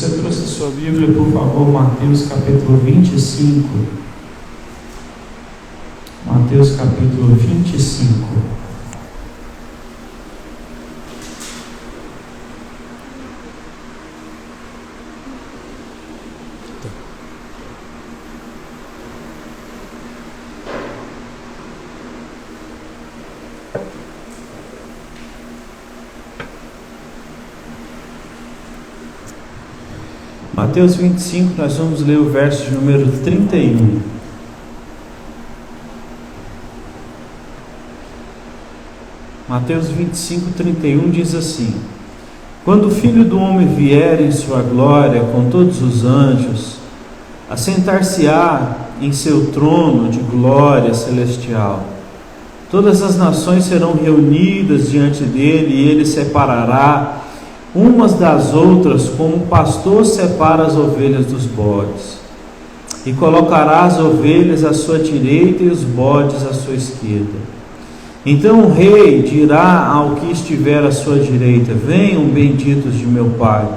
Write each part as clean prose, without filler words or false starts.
você trouxe a sua Bíblia, por favor, Mateus capítulo 25. Mateus capítulo 25. Mateus 25, nós vamos ler o verso de número 31. Mateus 25, 31 diz assim: Quando o Filho do Homem vier em sua glória com todos os anjos, assentar-se-á em seu trono de glória celestial. Todas as nações serão reunidas diante dele e ele separará umas das outras, como o pastor separa as ovelhas dos bodes, e colocará as ovelhas à sua direita e os bodes à sua esquerda. Então o rei dirá ao que estiver à sua direita: Venham, benditos de meu Pai,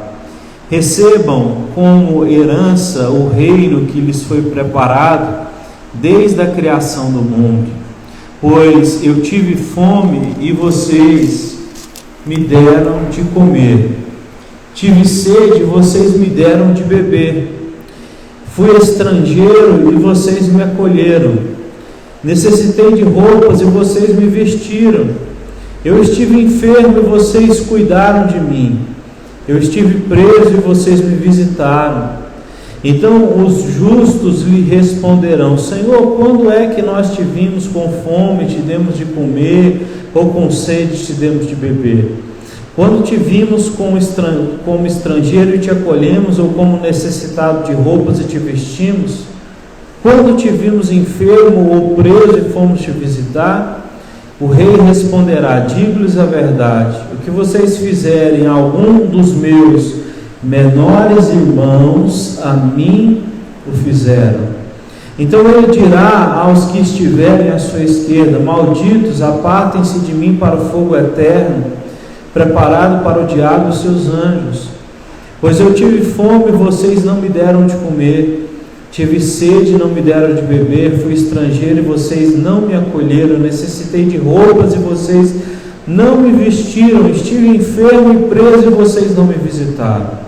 recebam como herança o reino que lhes foi preparado desde a criação do mundo. Pois eu tive fome e vocês me deram de comer, tive sede e vocês me deram de beber, fui estrangeiro e vocês me acolheram, necessitei de roupas e vocês me vestiram, eu estive enfermo e vocês cuidaram de mim, eu estive preso e vocês me visitaram. Então os justos lhe responderão: Senhor, quando é que nós te vimos com fome e te demos de comer, ou com sede e te demos de beber? Quando te vimos como estrangeiro e te acolhemos, ou como necessitado de roupas e te vestimos? Quando te vimos enfermo ou preso e fomos te visitar? O rei responderá: digo-lhes a verdade, o que vocês fizerem a algum dos meus menores irmãos, a mim o fizeram. Então ele dirá aos que estiverem à sua esquerda: malditos, apartem-se de mim para o fogo eterno, preparado para o diabo e os seus anjos. Pois eu tive fome e vocês não me deram de comer, tive sede e não me deram de beber, fui estrangeiro e vocês não me acolheram, necessitei de roupas e vocês não me vestiram, estive enfermo e preso e vocês não me visitaram.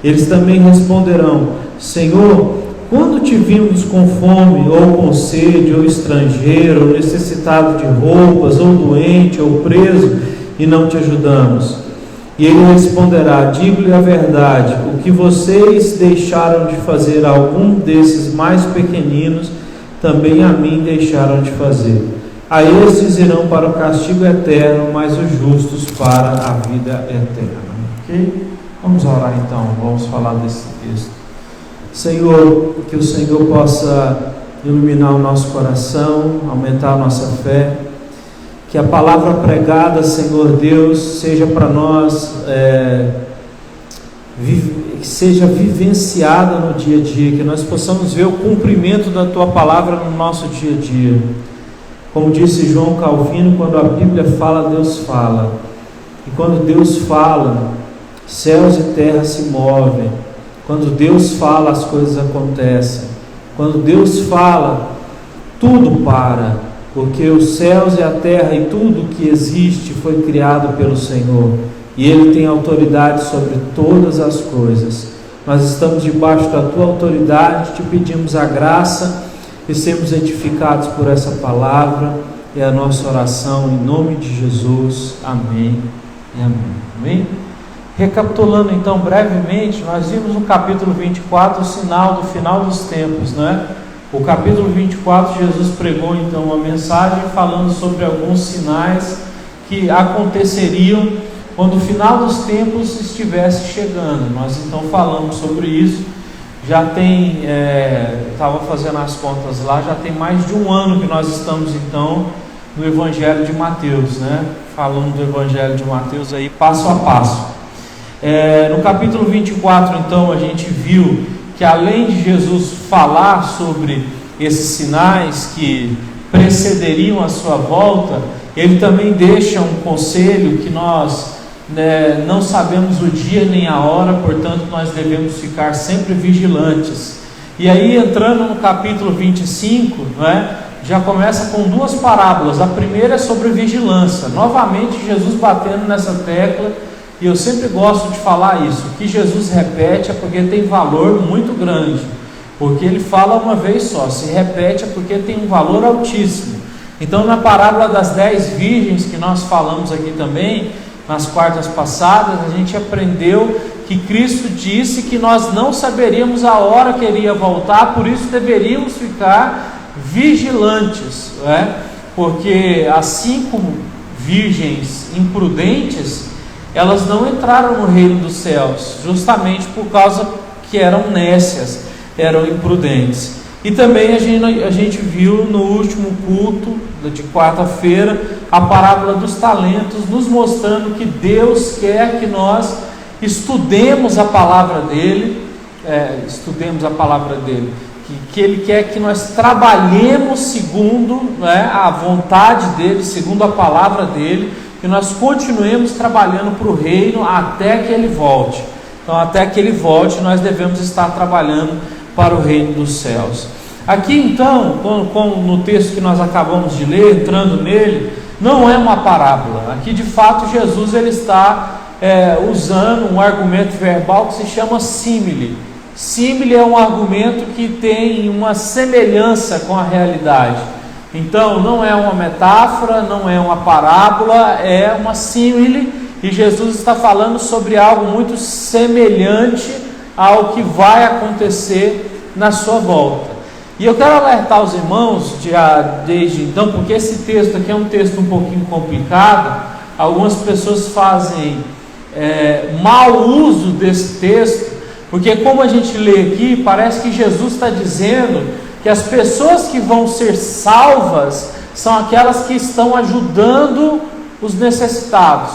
Eles também responderão: Senhor, quando te vimos com fome, ou com sede, ou estrangeiro, ou necessitado de roupas, ou doente, ou preso, e não te ajudamos? E ele responderá: digo-lhe a verdade, o que vocês deixaram de fazer a algum desses mais pequeninos, também a mim deixaram de fazer. A estes irão para o castigo eterno, mas os justos para a vida eterna. Ok? Vamos orar então, vamos falar desse texto. Senhor, que o Senhor possa iluminar o nosso coração, aumentar a nossa fé, que a palavra pregada, Senhor Deus, seja para nós, seja vivenciada no dia a dia, que nós possamos ver o cumprimento da Tua palavra no nosso dia a dia. Como disse João Calvino, quando a Bíblia fala, Deus fala, e quando Deus fala, céus e terra se movem. Quando Deus fala, as coisas acontecem. Quando Deus fala, tudo para, porque os céus e a terra e tudo que existe foi criado pelo Senhor, e Ele tem autoridade sobre todas as coisas. Nós estamos debaixo da Tua autoridade, te pedimos a graça e sermos edificados por essa palavra. É a nossa oração em nome de Jesus. Amém e amém. Amém? Recapitulando então brevemente, nós vimos no capítulo 24 o sinal do final dos tempos, né? O capítulo 24, Jesus pregou então uma mensagem falando sobre alguns sinais que aconteceriam quando o final dos tempos estivesse chegando. Nós então falamos sobre isso, já tem, estava fazendo as contas lá, já tem mais de um ano que nós estamos então no Evangelho de Mateus, né? Falando do Evangelho de Mateus aí passo a passo. No capítulo 24, então, a gente viu que além de Jesus falar sobre esses sinais que precederiam a sua volta, ele também deixa um conselho que nós não sabemos o dia nem a hora, portanto nós devemos ficar sempre vigilantes. E aí, entrando no capítulo 25, já começa com duas parábolas. A primeira é sobre vigilância, novamente Jesus batendo nessa tecla, e eu sempre gosto de falar isso, o que Jesus repete é porque tem valor muito grande, porque ele fala uma vez só, se repete é porque tem um valor altíssimo. Então, na parábola das 10 virgens, que nós falamos aqui também, nas quartas passadas, a gente aprendeu que Cristo disse que nós não saberíamos a hora que ele ia voltar, por isso deveríamos ficar vigilantes, porque as 5 virgens imprudentes, elas não entraram no reino dos céus, justamente por causa que eram nécias, eram imprudentes. E também a gente viu no último culto de quarta-feira a parábola dos talentos, nos mostrando que Deus quer que nós estudemos a palavra dele, que ele quer que nós trabalhemos segundo a vontade dele, segundo a palavra dele, que nós continuemos trabalhando para o reino até que ele volte. Então, até que ele volte, nós devemos estar trabalhando para o reino dos céus. Aqui então, no texto que nós acabamos de ler, entrando nele, não é uma parábola. Aqui de fato Jesus ele está usando um argumento verbal que se chama símile. Símile é um argumento que tem uma semelhança com a realidade. Então não é uma metáfora, não é uma parábola, é uma símile, e Jesus está falando sobre algo muito semelhante ao que vai acontecer na sua volta. E eu quero alertar os irmãos desde então, porque esse texto aqui é um texto um pouquinho complicado. Algumas pessoas fazem mau uso desse texto, porque como a gente lê aqui, parece que Jesus está dizendo que as pessoas que vão ser salvas são aquelas que estão ajudando os necessitados.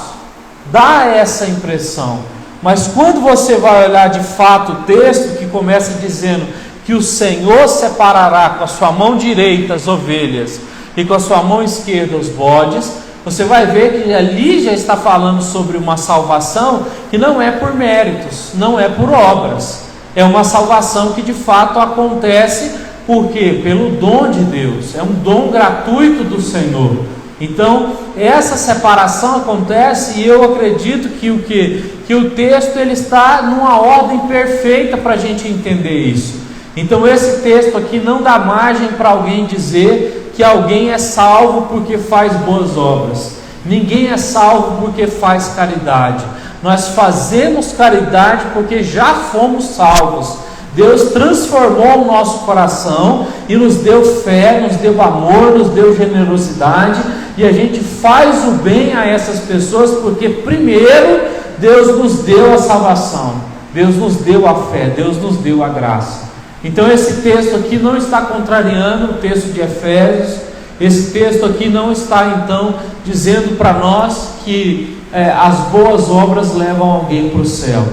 Dá essa impressão. Mas quando você vai olhar de fato o texto, que começa dizendo que o Senhor separará com a sua mão direita as ovelhas e com a sua mão esquerda os bodes, você vai ver que ali já está falando sobre uma salvação que não é por méritos, não é por obras. É uma salvação que de fato acontece porque pelo dom de Deus, é um dom gratuito do Senhor. Então essa separação acontece, e eu acredito que o texto ele está numa ordem perfeita para a gente entender isso. Então esse texto aqui não dá margem para alguém dizer que alguém é salvo porque faz boas obras. Ninguém é salvo porque faz caridade. Nós fazemos caridade porque já fomos salvos. Deus transformou o nosso coração e nos deu fé, nos deu amor, nos deu generosidade, e a gente faz o bem a essas pessoas porque primeiro Deus nos deu a salvação, Deus nos deu a fé, Deus nos deu a graça. Então esse texto aqui não está contrariando o texto de Efésios. Esse texto aqui não está então dizendo para nós que as boas obras levam alguém para o céu.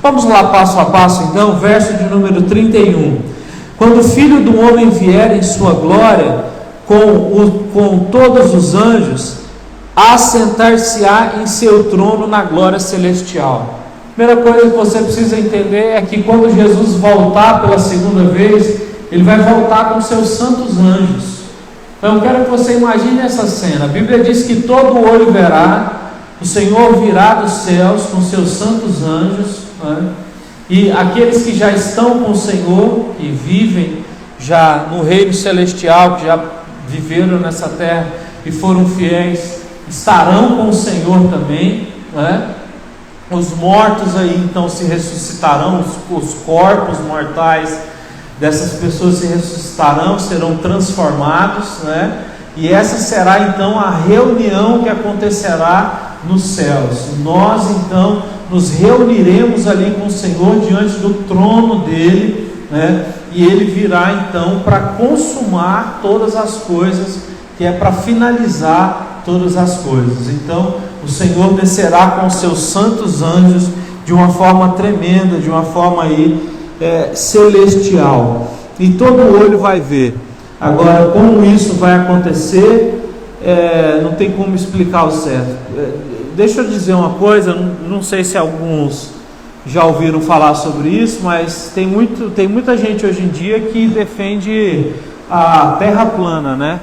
Vamos lá passo a passo então, verso de número 31. Quando o Filho do Homem vier em sua glória, com todos os anjos, assentar-se-á em seu trono na glória celestial. Primeira coisa que você precisa entender é que quando Jesus voltar pela segunda vez, ele vai voltar com seus santos anjos. Então eu quero que você imagine essa cena. A Bíblia diz que todo olho verá, o Senhor virá dos céus com seus santos anjos, e aqueles que já estão com o Senhor, que vivem já no reino celestial, que já viveram nessa terra e foram fiéis, estarão com o Senhor também, Os mortos aí então se ressuscitarão, os corpos mortais dessas pessoas se ressuscitarão, serão transformados, e essa será então a reunião que acontecerá nos céus. Nós então nos reuniremos ali com o Senhor diante do trono dele, e ele virá então para consumar todas as coisas, que é para finalizar todas as coisas. Então o Senhor descerá com os seus santos anjos de uma forma tremenda, de uma forma aí celestial, e todo olho vai ver. Agora, como isso vai acontecer, não tem como explicar o certo. deixa eu dizer uma coisa, não sei se alguns já ouviram falar sobre isso, mas tem muita gente hoje em dia que defende a terra plana, né?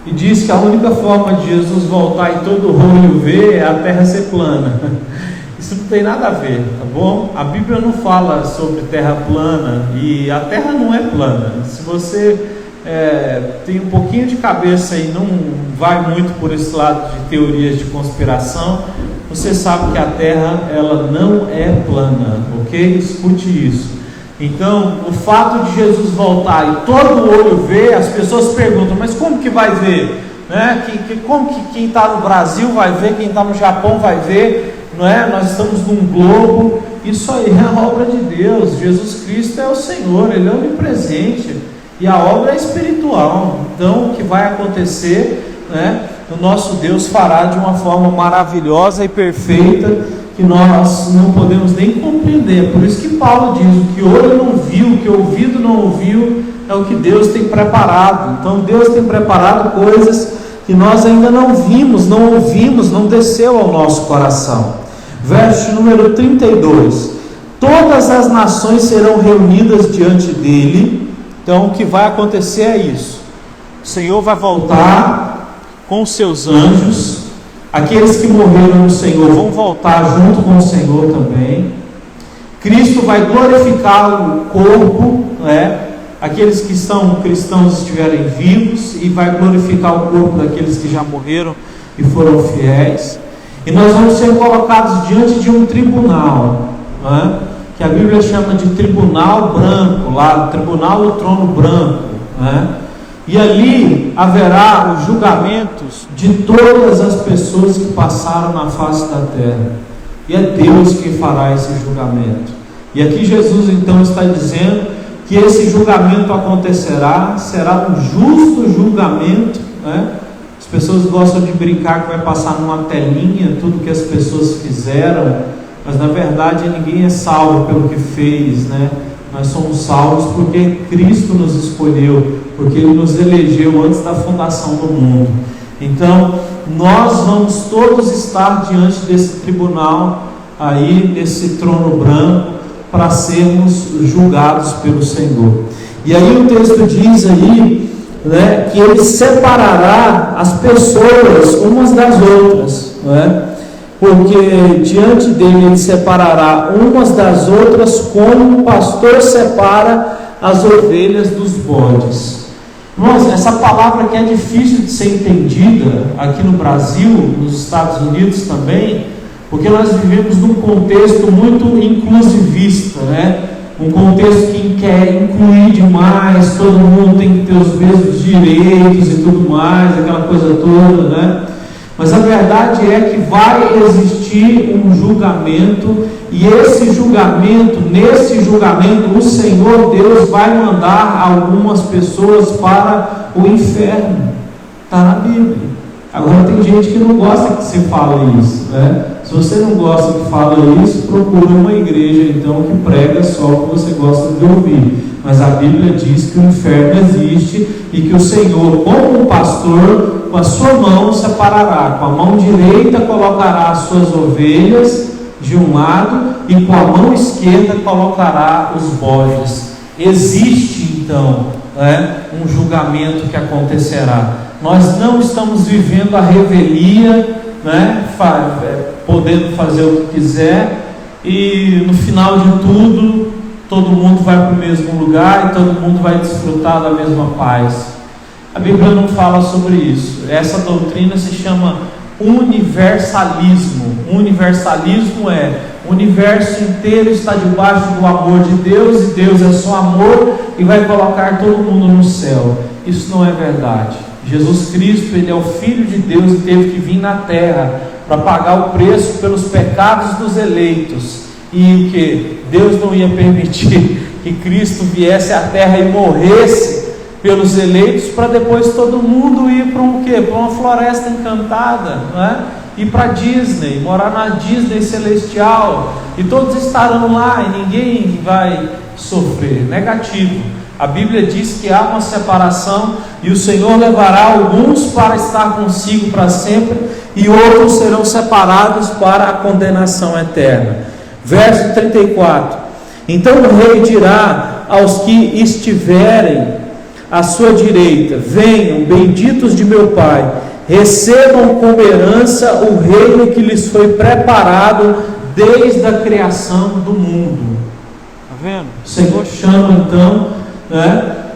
E diz que a única forma de Jesus voltar e todo olho ver é a terra ser plana. Isso não tem nada a ver, tá bom? A Bíblia não fala sobre terra plana, e a terra não é plana. Se você tem um pouquinho de cabeça e não vai muito por esse lado de teorias de conspiração, você sabe que a terra, ela não é plana, ok? Escute isso. Então, o fato de Jesus voltar e todo olho ver, as pessoas perguntam, mas como que vai ver? Né? Como que quem está no Brasil vai ver, quem está no Japão vai ver? Não é? Nós estamos num globo. Isso aí é a obra de Deus. Jesus Cristo é o Senhor, Ele é onipresente, e a obra é espiritual. Então, o que vai acontecer, né, o nosso Deus fará de uma forma maravilhosa e perfeita, que nós não podemos nem compreender. Por isso que Paulo diz: o que olho não viu, o que ouvido não ouviu, é o que Deus tem preparado. Então Deus tem preparado coisas que nós ainda não vimos, não ouvimos, não desceu ao nosso coração. Verso número 32: todas as nações serão reunidas diante dele. Então o que vai acontecer é isso: o Senhor vai voltar com os seus anjos. Aqueles que morreram no Senhor vão voltar junto com o Senhor também. Cristo vai glorificar o corpo, né? Aqueles que são cristãos estiverem vivos, e vai glorificar o corpo daqueles que já morreram e foram fiéis. E nós vamos ser colocados diante de um tribunal, né? Que a Bíblia chama de tribunal branco, lá, tribunal do trono branco, né? E ali haverá os julgamentos de todas as pessoas que passaram na face da terra. E é Deus quem fará esse julgamento. E aqui Jesus então está dizendo que esse julgamento acontecerá, será um justo julgamento, né? As pessoas gostam de brincar que vai passar numa telinha tudo que as pessoas fizeram, mas na verdade ninguém é salvo pelo que fez, né? Nós somos salvos porque Cristo nos escolheu, porque Ele nos elegeu antes da fundação do mundo. Então, nós vamos todos estar diante desse tribunal aí, desse trono branco, para sermos julgados pelo Senhor. E aí o texto diz aí, né, que Ele separará as pessoas umas das outras, não é? Porque diante dele Ele separará umas das outras, como o pastor separa as ovelhas dos bodes. Nossa, essa palavra que é difícil de ser entendida aqui no Brasil, nos Estados Unidos também, porque nós vivemos num contexto muito inclusivista, né? Um contexto que quer incluir demais, todo mundo tem que ter os mesmos direitos e tudo mais, aquela coisa toda, né? Mas a verdade é que vai existir um julgamento, e nesse julgamento, o Senhor Deus vai mandar algumas pessoas para o inferno. Está na Bíblia. Agora tem gente que não gosta que se fale isso, né? Se você não gosta que fale isso, procure uma igreja então que prega só o que você gosta de ouvir. Mas a Bíblia diz que o inferno existe e que o Senhor, como um pastor, com a sua mão separará, com a mão direita colocará as suas ovelhas de um lado e com a mão esquerda colocará os bodes. Existe então, um julgamento que acontecerá. Nós não estamos vivendo a revelia, podendo fazer o que quiser, e no final de tudo todo mundo vai para o mesmo lugar e todo mundo vai desfrutar da mesma paz. A Bíblia não fala sobre isso. Essa doutrina se chama universalismo. Universalismo é: o universo inteiro está debaixo do amor de Deus, e Deus é só amor e vai colocar todo mundo no céu. Isso não é verdade. Jesus Cristo, Ele é o Filho de Deus e teve que vir na terra para pagar o preço pelos pecados dos eleitos. E o que? Deus não ia permitir que Cristo viesse à terra e morresse pelos eleitos para depois todo mundo ir para um quê? Para uma floresta encantada, não é? Ir para Disney, morar na Disney celestial, e todos estarão lá e ninguém vai sofrer. Negativo. A Bíblia diz que há uma separação, e o Senhor levará alguns para estar consigo para sempre, e outros serão separados para a condenação eterna. Verso 34: então o rei dirá aos que estiverem à sua direita: venham, benditos de meu Pai, recebam como herança o reino que lhes foi preparado desde a criação do mundo. Está vendo? O Senhor chama então,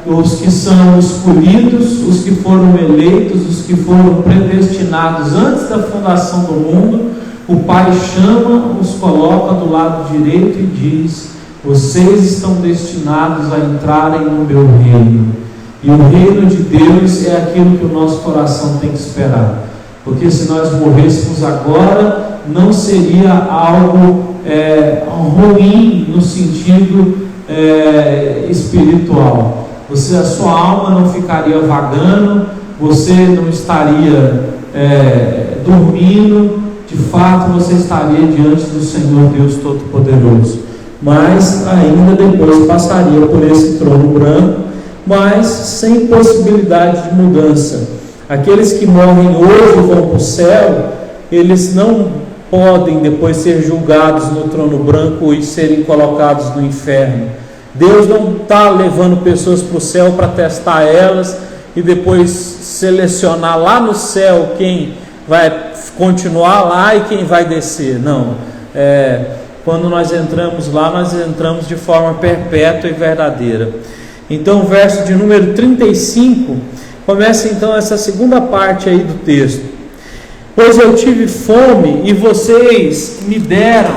os que são escolhidos, os que foram eleitos, os que foram predestinados antes da fundação do mundo. O Pai chama, os coloca do lado direito e diz: vocês estão destinados a entrarem no meu reino. E o reino de Deus é aquilo que o nosso coração tem que esperar, porque se nós morrêssemos agora, não seria algo ruim no sentido espiritual. A sua alma não ficaria vagando, você não estaria dormindo, de fato você estaria diante do Senhor Deus Todo-Poderoso, mas ainda depois passaria por esse trono branco, mas sem possibilidade de mudança. Aqueles que morrem hoje e vão para o céu, eles não podem depois ser julgados no trono branco e serem colocados no inferno. Deus não está levando pessoas para o céu para testar elas e depois selecionar lá no céu quem vai continuar lá e quem vai descer. Não, quando nós entramos lá, nós entramos de forma perpétua e verdadeira. Então o verso de número 35 começa então essa segunda parte aí do texto: pois eu tive fome e vocês me deram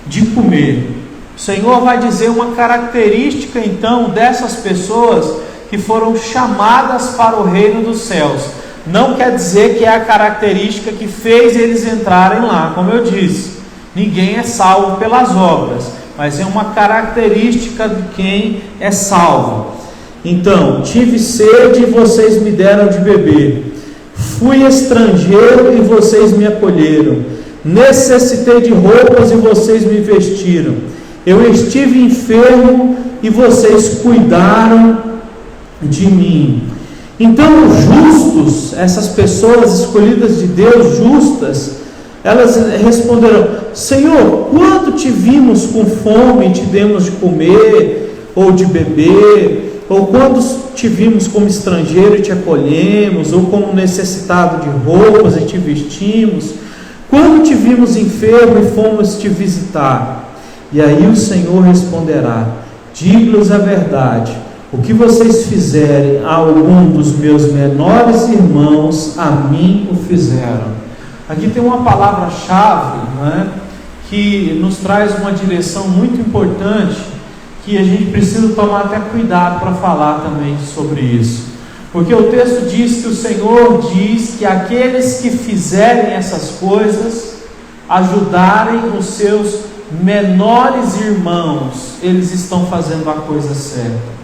de comer. O Senhor vai dizer uma característica então dessas pessoas que foram chamadas para o reino dos céus. Não quer dizer que é a característica que fez eles entrarem lá, como eu disse, ninguém é salvo pelas obras, mas é uma característica de quem é salvo. Então, tive sede e vocês me deram de beber, fui estrangeiro e vocês me acolheram, necessitei de roupas e vocês me vestiram, eu estive enfermo e vocês cuidaram de mim. Então os justos, essas pessoas escolhidas de Deus, justas, elas responderão: Senhor, quando te vimos com fome e te demos de comer ou de beber, ou quando te vimos como estrangeiro e te acolhemos, ou como necessitado de roupas e te vestimos, quando te vimos enfermo e fomos te visitar? E aí o Senhor responderá: digo-lhes a verdade, o que vocês fizerem a algum dos meus menores irmãos, a mim o fizeram. Aqui tem uma palavra-chave, que nos traz uma direção muito importante, que a gente precisa tomar até cuidado para falar também sobre isso, porque o texto diz que o Senhor diz que aqueles que fizerem essas coisas, ajudarem os seus menores irmãos, eles estão fazendo a coisa certa.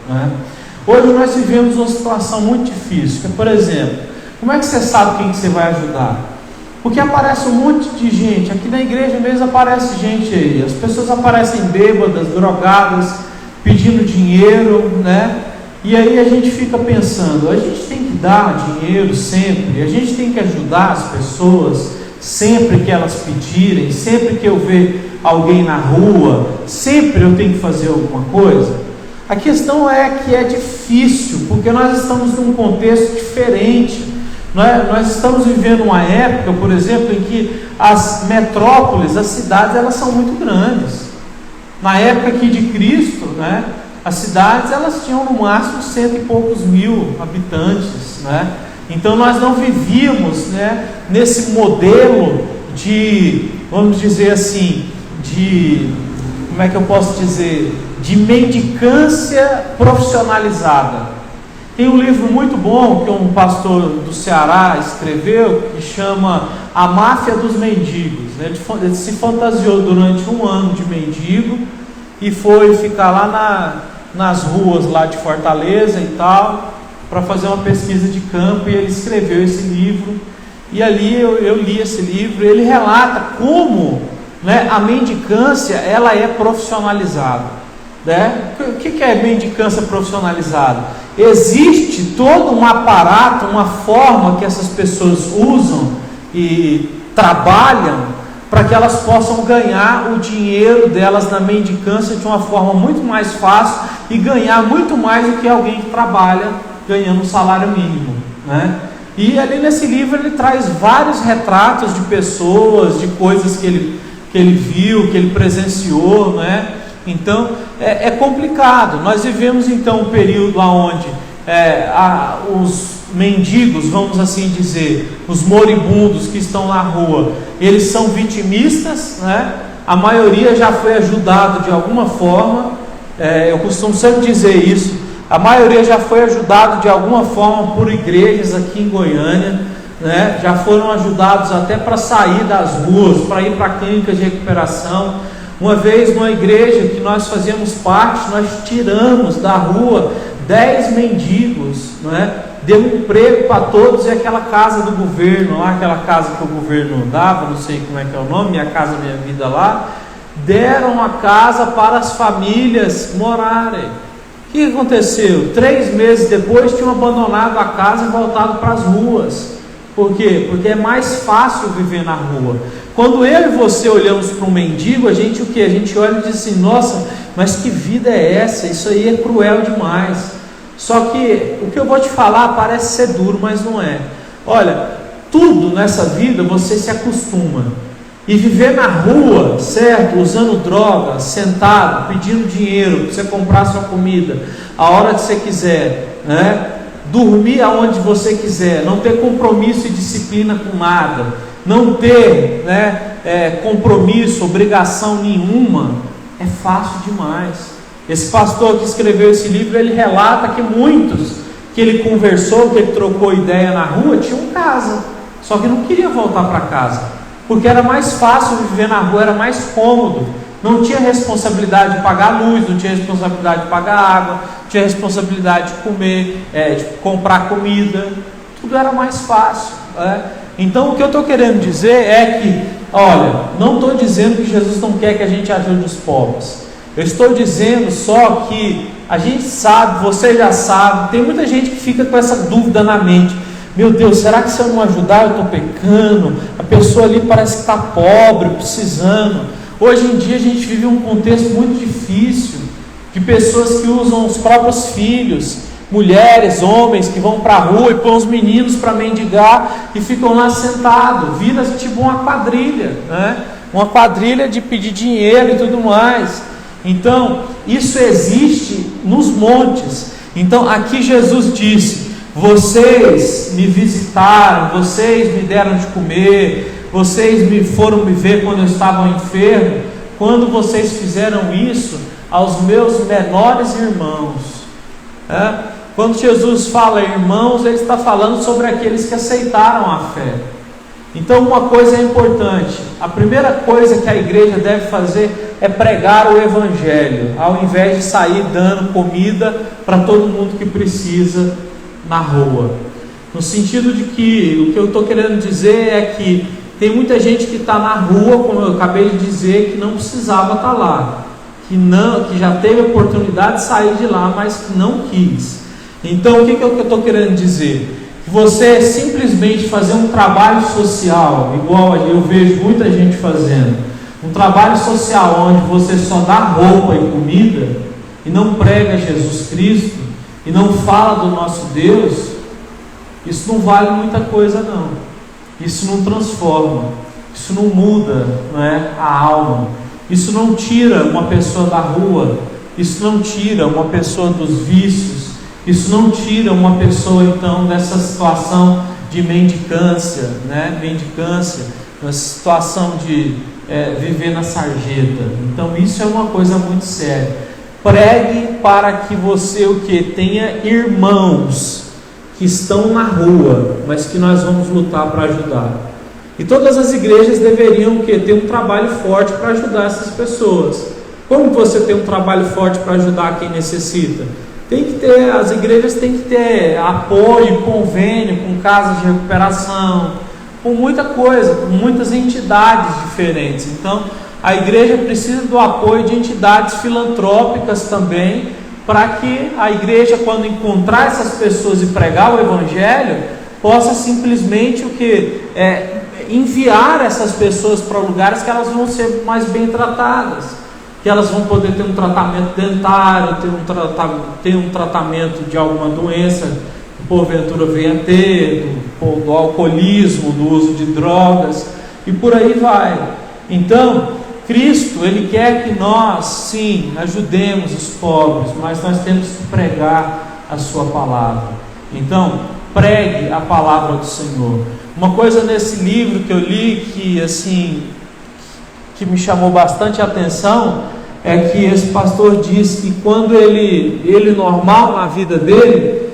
Hoje nós vivemos uma situação muito difícil, que, por exemplo, como é que você sabe quem que você vai ajudar? Porque aparece um monte de gente, aqui na igreja mesmo aparece gente aí, as pessoas aparecem bêbadas, drogadas, pedindo dinheiro, e aí a gente fica pensando, a gente tem que dar dinheiro sempre, a gente tem que ajudar as pessoas sempre que elas pedirem, sempre que eu ver alguém na rua, sempre eu tenho que fazer alguma coisa. A questão é que é difícil, porque nós estamos num contexto diferente. Nós estamos vivendo uma época, por exemplo, em que as metrópoles, as cidades, elas são muito grandes. Na época aqui de Cristo, as cidades elas tinham no máximo 100 e poucos mil habitantes. Então nós não vivíamos nesse modelo de, vamos dizer assim, como é que eu posso dizer, de mendicância profissionalizada. Tem um livro muito bom que um pastor do Ceará escreveu, que chama A Máfia dos Mendigos. Ele se fantasiou durante um ano de mendigo e foi ficar lá nas ruas lá de Fortaleza e tal, para fazer uma pesquisa de campo, e ele escreveu esse livro. E ali eu li esse livro, e ele relata como a mendicância ela é profissionalizada. né? O que é mendicância profissionalizada? Existe todo um aparato, uma forma que essas pessoas usam e trabalham para que elas possam ganhar o dinheiro delas na mendicância de uma forma muito mais fácil e ganhar muito mais do que alguém que trabalha ganhando um salário mínimo, né? E ali nesse livro ele traz vários retratos de pessoas, de coisas que ele viu, que ele presenciou, né? Então é complicado. Nós vivemos então um período onde os mendigos, vamos assim dizer, os moribundos que estão na rua, eles são vitimistas, né? A maioria já foi ajudado de alguma forma. Eu costumo sempre dizer isso. A maioria já foi ajudado de alguma forma por igrejas aqui em Goiânia, né? Já foram ajudados até para sair das ruas, para ir para clínicas de recuperação. Uma vez numa igreja que nós fazíamos parte, nós tiramos da rua 10 mendigos, né? Deu um emprego para todos, e aquela casa do governo lá, aquela casa que o governo dava, não sei como é que é o nome, Minha Casa Minha Vida lá, deram a casa para as famílias morarem. O que aconteceu? 3 meses depois tinham abandonado a casa e voltado para as ruas. Por quê? Porque é mais fácil viver na rua. Quando eu e você olhamos para um mendigo, a gente o quê? A gente olha e diz assim: nossa, mas que vida é essa? Isso aí é cruel demais. Só que o que eu vou te falar parece ser duro, mas não é. Olha, tudo nessa vida você se acostuma. E viver na rua, certo? Usando droga, sentado, pedindo dinheiro para você comprar sua comida a hora que você quiser, né? Dormir aonde você quiser, não ter compromisso e disciplina com nada, não ter, né, compromisso, obrigação nenhuma, é fácil demais. Esse pastor que escreveu esse livro, ele relata que muitos que ele conversou, que ele trocou ideia na rua, tinham casa, só que não queria voltar para casa, porque era mais fácil viver na rua, era mais cômodo, não tinha responsabilidade de pagar luz, não tinha responsabilidade de pagar água, não tinha responsabilidade de comer, de comprar comida, tudo era mais fácil, né? Então o que eu estou querendo dizer é que, olha, não estou dizendo que Jesus não quer que a gente ajude os pobres, eu estou dizendo só que a gente sabe, você já sabe, tem muita gente que fica com essa dúvida na mente: meu Deus, será que se eu não ajudar eu estou pecando? A pessoa ali parece que está pobre, precisando. Hoje em dia a gente vive um contexto muito difícil, de pessoas que usam os próprios filhos, mulheres, homens que vão para a rua e põem os meninos para mendigar e ficam lá sentados, vira tipo uma quadrilha, né? Uma quadrilha de pedir dinheiro e tudo mais. Então, isso existe nos montes. Então, aqui Jesus disse: vocês me visitaram, vocês me deram de comer, vocês foram me ver quando eu estava enfermo, quando vocês fizeram isso aos meus menores irmãos. Quando Jesus fala irmãos, ele está falando sobre aqueles que aceitaram a fé. Então uma coisa é importante: a primeira coisa que a igreja deve fazer é pregar o evangelho, ao invés de sair dando comida para todo mundo que precisa na rua. No sentido de que, o que eu estou querendo dizer é que tem muita gente que está na rua, como eu acabei de dizer, que não precisava estar lá, que já teve a oportunidade de sair de lá, mas que não quis. Então o que eu estou querendo dizer? Que você simplesmente fazer um trabalho social, igual eu vejo muita gente fazendo, um trabalho social onde você só dá roupa e comida e não prega Jesus Cristo e não fala do nosso Deus, isso não vale muita coisa não. Isso não transforma, isso não muda, não é, a alma, isso não tira uma pessoa da rua, isso não tira uma pessoa dos vícios, isso não tira uma pessoa então dessa situação de mendicância, né? Mendicância, uma situação de viver na sarjeta. Então isso é uma coisa muito séria. Pregue para que você tenha irmãos que estão na rua, mas que nós vamos lutar para ajudar. E todas as igrejas deveriam ter um trabalho forte para ajudar essas pessoas. Como você tem um trabalho forte para ajudar quem necessita? Tem que ter, as igrejas têm que ter apoio, convênio com casas de recuperação, com muita coisa, com muitas entidades diferentes. Então a igreja precisa do apoio de entidades filantrópicas também, para que a igreja, quando encontrar essas pessoas e pregar o Evangelho, possa simplesmente enviar essas pessoas para lugares que elas vão ser mais bem tratadas, que elas vão poder ter um tratamento dentário, ter um tratamento de alguma doença que porventura venha a ter, do alcoolismo, do uso de drogas, e por aí vai. Então, Cristo, Ele quer que nós, sim, ajudemos os pobres, mas nós temos que pregar a sua palavra. Então, pregue a palavra do Senhor. Uma coisa nesse livro que eu li que me chamou bastante atenção é que esse pastor disse que quando ele normal na vida dele,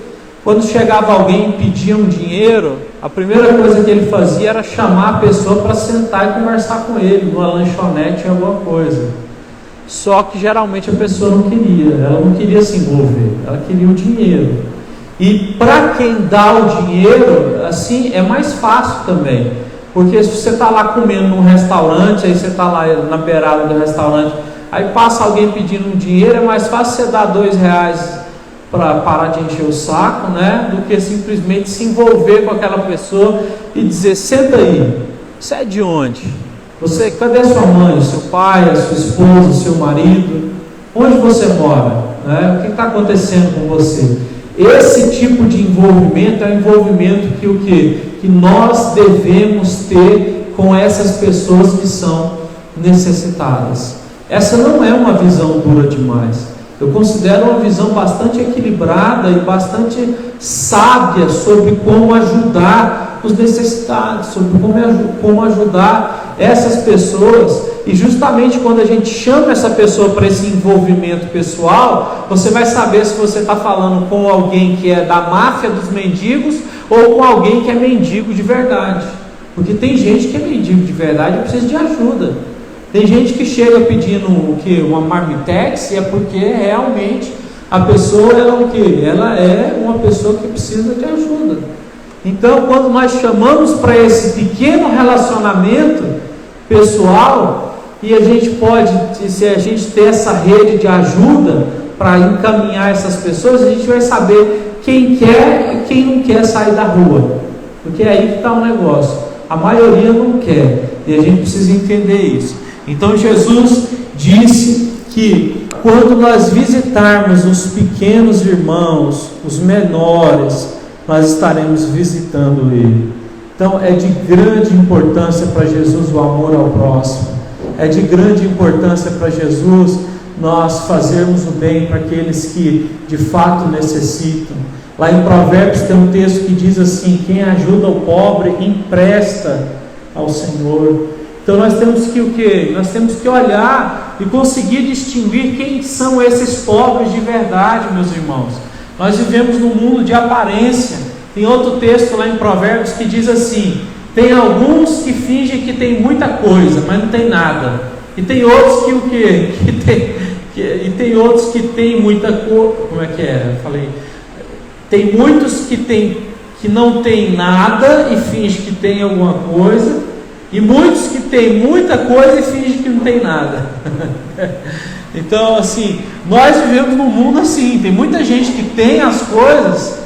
quando chegava alguém e pedia um dinheiro, a primeira coisa que ele fazia era chamar a pessoa para sentar e conversar com ele, numa lanchonete, alguma coisa. Só que geralmente a pessoa não queria, ela não queria se envolver, ela queria o dinheiro. E para quem dá o dinheiro, assim, é mais fácil também, porque se você está lá comendo num restaurante, aí você está lá na beirada do restaurante, aí passa alguém pedindo um dinheiro, é mais fácil você dar R$2 para parar de encher o saco, né, do que simplesmente se envolver com aquela pessoa e dizer: senta aí, você é de onde? Cadê sua mãe, seu pai, a sua esposa, o seu marido? Onde você mora? Né? O que está acontecendo com você? Esse tipo de envolvimento é um envolvimento que nós devemos ter com essas pessoas que são necessitadas. Essa não é uma visão dura demais. Eu considero uma visão bastante equilibrada e bastante sábia sobre como ajudar os necessitados, sobre como ajudar essas pessoas. E justamente quando a gente chama essa pessoa para esse envolvimento pessoal, você vai saber se você está falando com alguém que é da máfia dos mendigos ou com alguém que é mendigo de verdade. Porque tem gente que é mendigo de verdade e precisa de ajuda. Tem gente que chega pedindo uma marmitex, e é porque realmente a pessoa ela é uma pessoa que precisa de ajuda. Então, quando nós chamamos para esse pequeno relacionamento pessoal, e a gente pode, se a gente ter essa rede de ajuda para encaminhar essas pessoas, a gente vai saber quem quer e quem não quer sair da rua, porque é aí que está o negócio. A maioria não quer, e a gente precisa entender isso. Então Jesus disse que quando nós visitarmos os pequenos irmãos, os menores, nós estaremos visitando Ele. Então é de grande importância para Jesus o amor ao próximo. É de grande importância para Jesus nós fazermos o bem para aqueles que de fato necessitam. Lá em Provérbios tem um texto que diz assim: quem ajuda o pobre empresta ao Senhor. Então nós temos que o quê? Nós temos que olhar e conseguir distinguir quem são esses pobres de verdade, meus irmãos. Nós vivemos num mundo de aparência. Tem outro texto lá em Provérbios que diz assim: tem alguns que fingem que tem muita coisa, mas não tem nada. E tem outros que o quê? E tem outros que tem muita coisa. Como é que é? Eu falei, tem muitos que não tem nada e fingem que tem alguma coisa. E muitos que tem muita coisa e fingem que não tem nada. Então, assim, nós vivemos num mundo assim. Tem muita gente que tem as coisas,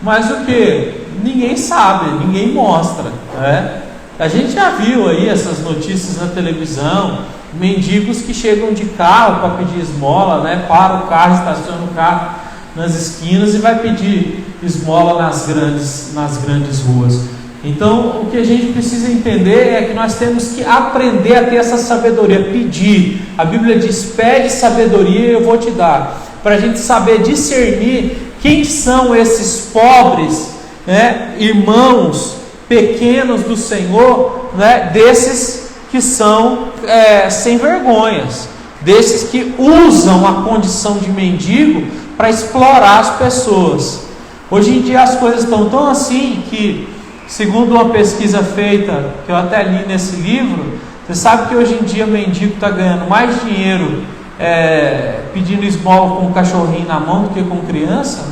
mas o que? Ninguém sabe, ninguém mostra, né? A gente já viu aí essas notícias na televisão, mendigos que chegam de carro para pedir esmola, né? Para o carro, estaciona o carro nas esquinas e vai pedir esmola nas grandes ruas. Então, o que a gente precisa entender é que nós temos que aprender a ter essa sabedoria, pedir. A Bíblia diz: pede sabedoria e eu vou te dar, para a gente saber discernir quem são esses pobres, né, irmãos pequenos do Senhor, né, desses que são sem vergonhas, desses que usam a condição de mendigo para explorar as pessoas. Hoje em dia as coisas estão tão assim que, segundo uma pesquisa feita, que eu até li nesse livro, você sabe que hoje em dia o mendigo está ganhando mais dinheiro pedindo esmola com um cachorrinho na mão do que com criança,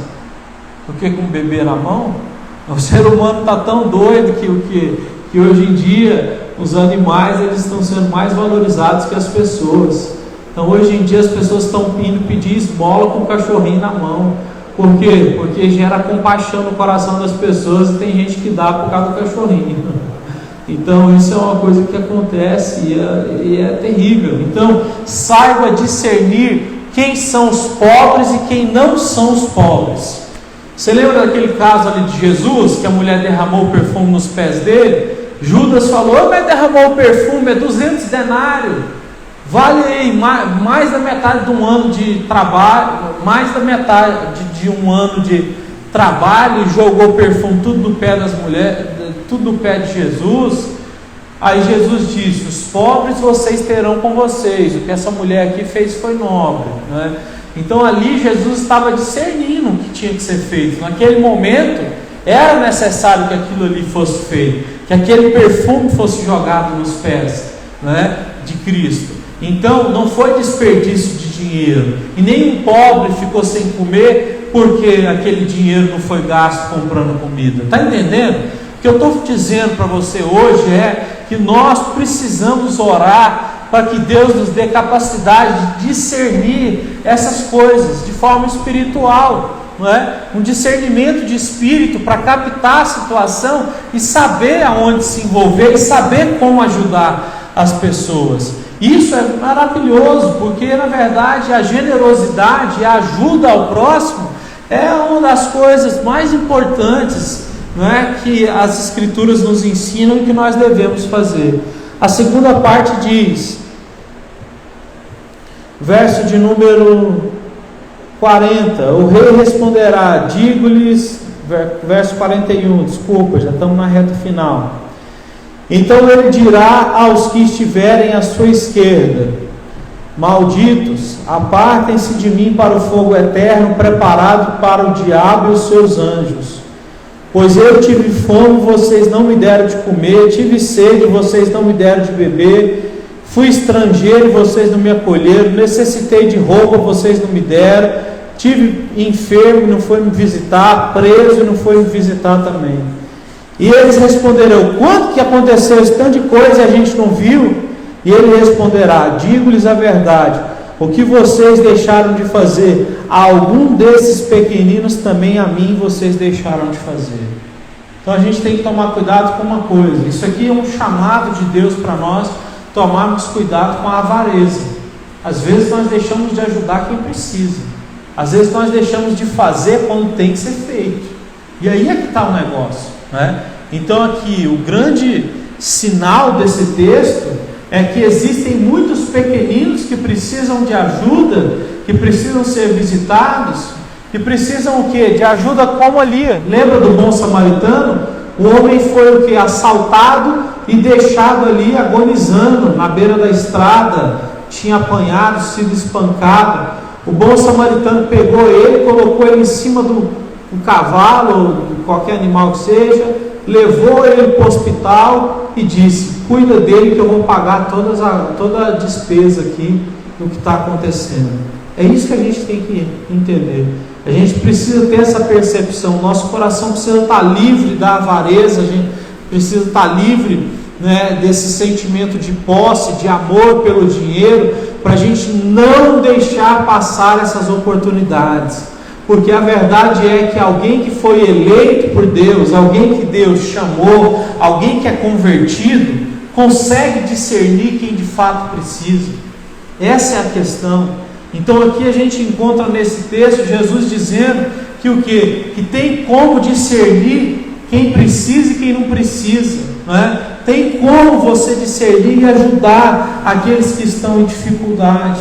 do que com um bebê na mão? O ser humano está tão doido que hoje em dia os animais, eles estão sendo mais valorizados que as pessoas. Então hoje em dia as pessoas estão indo pedir esmola com o cachorrinho na mão. Por quê? Porque gera compaixão no coração das pessoas, e tem gente que dá por causa do cachorrinho. Então isso é uma coisa que acontece e é terrível. Então saiba discernir quem são os pobres e quem não são os pobres. Você lembra daquele caso ali de Jesus, que a mulher derramou o perfume nos pés dele? Judas falou: mas derramou o perfume, é 200 denários, vale aí mais da metade de um ano de trabalho, mais da metade de um ano de trabalho, e jogou o perfume tudo no pé das mulheres, tudo no pé de Jesus. Aí Jesus disse: os pobres vocês terão com vocês, o que essa mulher aqui fez foi nobre, né? Então ali Jesus estava discernindo o que tinha que ser feito. Naquele momento era necessário que aquilo ali fosse feito, que aquele perfume fosse jogado nos pés, né, de Cristo. Então não foi desperdício de dinheiro, e nenhum pobre ficou sem comer porque aquele dinheiro não foi gasto comprando comida. Está entendendo? O que eu estou dizendo para você hoje é que nós precisamos orar para que Deus nos dê capacidade de discernir essas coisas de forma espiritual, não é? Um discernimento de espírito para captar a situação e saber aonde se envolver e saber como ajudar as pessoas. Isso é maravilhoso, porque na verdade a generosidade e a ajuda ao próximo é uma das coisas mais importantes, não é, que as Escrituras nos ensinam e que nós devemos fazer. A segunda parte diz, verso de número 40: o rei responderá, digo-lhes, verso 41, desculpa, já estamos na reta final. Então ele dirá aos que estiverem à sua esquerda: malditos, apartem-se de mim para o fogo eterno, preparado para o diabo e os seus anjos. Pois eu tive fome, vocês não me deram de comer, tive sede, vocês não me deram de beber, fui estrangeiro e vocês não me acolheram, necessitei de roupa, vocês não me deram, tive enfermo e não foi me visitar, preso e não foi me visitar também. E eles responderão: quanto que aconteceu esse tanto de coisa e a gente não viu? E ele responderá: digo-lhes a verdade, o que vocês deixaram de fazer a algum desses pequeninos, também a mim vocês deixaram de fazer. Então a gente tem que tomar cuidado com uma coisa. Isso aqui é um chamado de Deus para nós tomarmos cuidado com a avareza. Às vezes nós deixamos de ajudar quem precisa, às vezes nós deixamos de fazer quando tem que ser feito, e aí é que está o negócio, né? Então aqui o grande sinal desse texto é que existem muitos pequeninos que precisam de ajuda, que precisam ser visitados, que precisam o quê? De ajuda, como ali. Lembra do bom samaritano? O homem foi o quê? Assaltado e deixado ali agonizando na beira da estrada, tinha apanhado, sido espancado. O bom samaritano pegou ele, colocou ele em cima do cavalo, ou de qualquer animal que seja, levou ele para o hospital e disse: cuida dele que eu vou pagar toda a despesa aqui do que está acontecendo. É isso que a gente tem que entender. A gente precisa ter essa percepção. Nosso coração precisa estar livre da avareza, a gente precisa estar livre, né, desse sentimento de posse, de amor pelo dinheiro, para a gente não deixar passar essas oportunidades. Porque a verdade é que alguém que foi eleito por Deus, alguém que Deus chamou, alguém que é convertido, consegue discernir quem de fato precisa. Essa é a questão. Então aqui a gente encontra nesse texto Jesus dizendo que o quê? Que tem como discernir quem precisa e quem não precisa, não é? Tem como você discernir e ajudar aqueles que estão em dificuldade.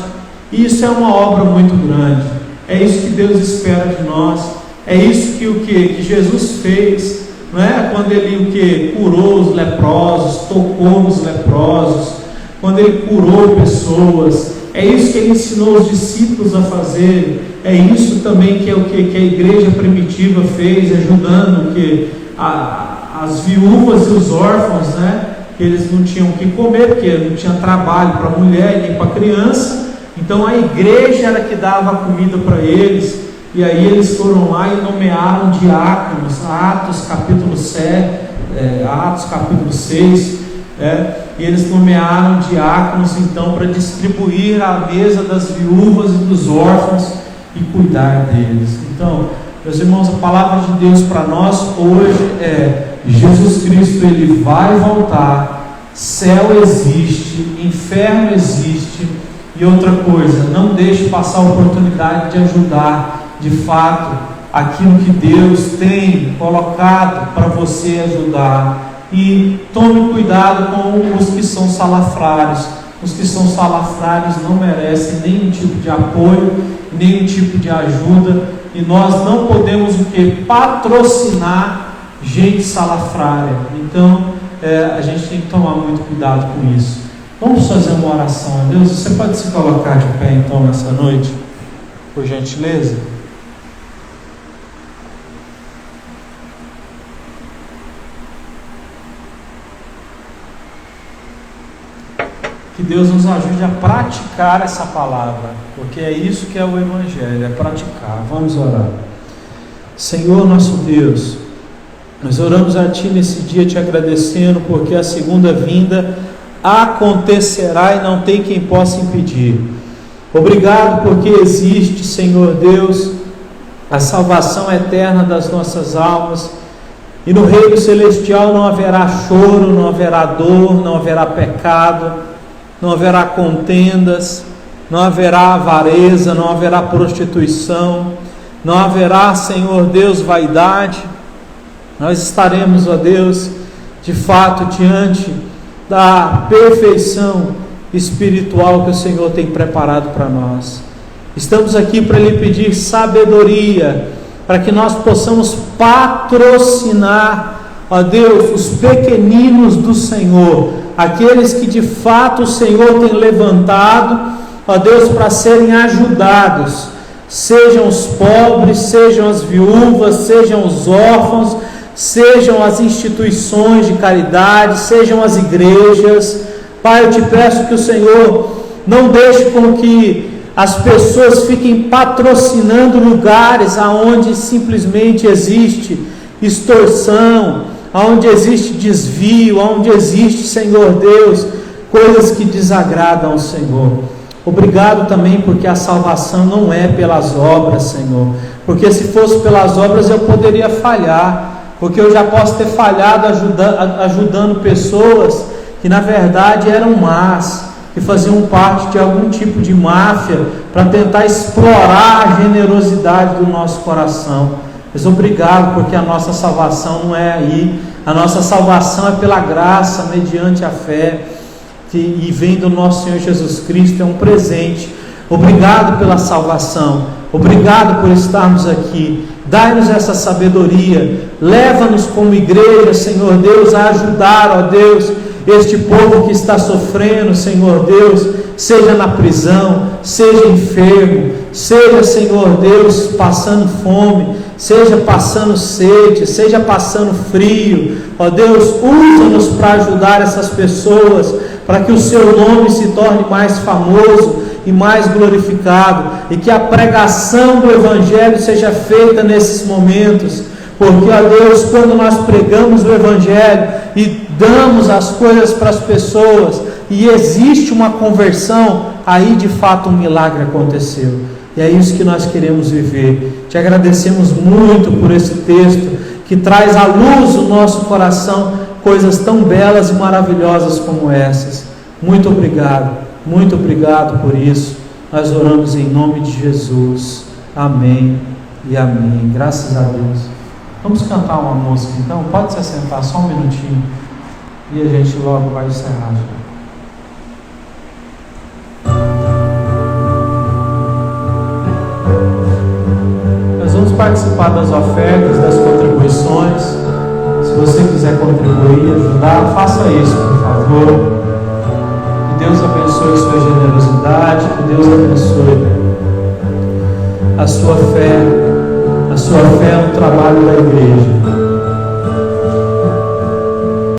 E isso é uma obra muito grande. É isso que Deus espera de nós. É isso que o que Jesus fez, não é? Quando ele o que curou os leprosos, tocou nos leprosos, quando ele curou pessoas. É isso que ele ensinou os discípulos a fazer. É isso também que é o que a igreja primitiva fez, ajudando que as viúvas e os órfãos, né? Que eles não tinham o que comer, porque não tinha trabalho para a mulher nem para a criança. Então a igreja era que dava a comida para eles, e aí eles foram lá e nomearam diáconos. Atos capítulo 7, Atos capítulo 6, e eles nomearam diáconos então para distribuir a mesa das viúvas e dos órfãos e cuidar deles. Então, meus irmãos, a palavra de Deus para nós hoje é: Jesus Cristo, Ele vai voltar, céu existe, inferno existe, e outra coisa, não deixe passar a oportunidade de ajudar de fato aquilo que Deus tem colocado para você ajudar. E tome cuidado com os que são salafrários. Os que são salafrários não merecem nenhum tipo de apoio, nenhum tipo de ajuda, e nós não podemos o que? Patrocinar gente salafrária. Então a gente tem que tomar muito cuidado com isso. Vamos fazer uma oração a Deus. Você pode se colocar de pé então nessa noite, por gentileza? Que Deus nos ajude a praticar essa palavra, porque é isso que é o Evangelho, é praticar. Vamos orar. Senhor nosso Deus, nós oramos a Ti nesse dia te agradecendo, porque a segunda vinda acontecerá e não tem quem possa impedir. Obrigado porque existe, Senhor Deus, a salvação eterna das nossas almas, e no reino celestial não haverá choro, não haverá dor, não haverá pecado, não haverá contendas, não haverá avareza, não haverá prostituição, não haverá, Senhor Deus, vaidade. Nós estaremos, ó Deus, de fato diante da perfeição espiritual que o Senhor tem preparado para nós. Estamos aqui para lhe pedir sabedoria, para que nós possamos patrocinar, ó Deus, os pequeninos do Senhor, aqueles que de fato o Senhor tem levantado, ó Deus, para serem ajudados, sejam os pobres, sejam as viúvas, sejam os órfãos, sejam as instituições de caridade, sejam as igrejas. Pai, eu te peço que o Senhor não deixe com que as pessoas fiquem patrocinando lugares aonde simplesmente existe extorsão, aonde existe desvio, aonde existe, Senhor Deus, coisas que desagradam ao Senhor. Obrigado também porque a salvação não é pelas obras, Senhor, porque se fosse pelas obras eu poderia falhar, porque eu já posso ter falhado ajudando pessoas que na verdade eram más, que faziam parte de algum tipo de máfia para tentar explorar a generosidade do nosso coração. Mas obrigado porque a nossa salvação não é aí, a nossa salvação é pela graça, mediante a fé, e vem do nosso Senhor Jesus Cristo, é um presente. Obrigado pela salvação, obrigado por estarmos aqui. Dai-nos essa sabedoria, leva-nos como igreja, Senhor Deus, a ajudar, ó Deus, este povo que está sofrendo, Senhor Deus, seja na prisão, seja enfermo, seja, Senhor Deus, passando fome, seja passando sede, seja passando frio, ó Deus, usa-nos para ajudar essas pessoas, para que o Seu nome se torne mais famoso e mais glorificado, e que a pregação do Evangelho seja feita nesses momentos, porque, ó Deus, quando nós pregamos o Evangelho e damos as coisas para as pessoas, e existe uma conversão, aí de fato um milagre aconteceu, e é isso que nós queremos viver. Te agradecemos muito por esse texto, que traz à luz do nosso coração coisas tão belas e maravilhosas como essas. Muito obrigado por isso. Nós oramos em nome de Jesus. Amém e amém. Graças a Deus. Vamos cantar uma música então? Pode se assentar só um minutinho e a gente logo vai encerrar já. Nós vamos participar das ofertas, das contribuições. Se você quiser contribuir, ajudar, faça isso, por favor. Que Deus abençoe a sua generosidade, que Deus abençoe a sua fé no trabalho da igreja.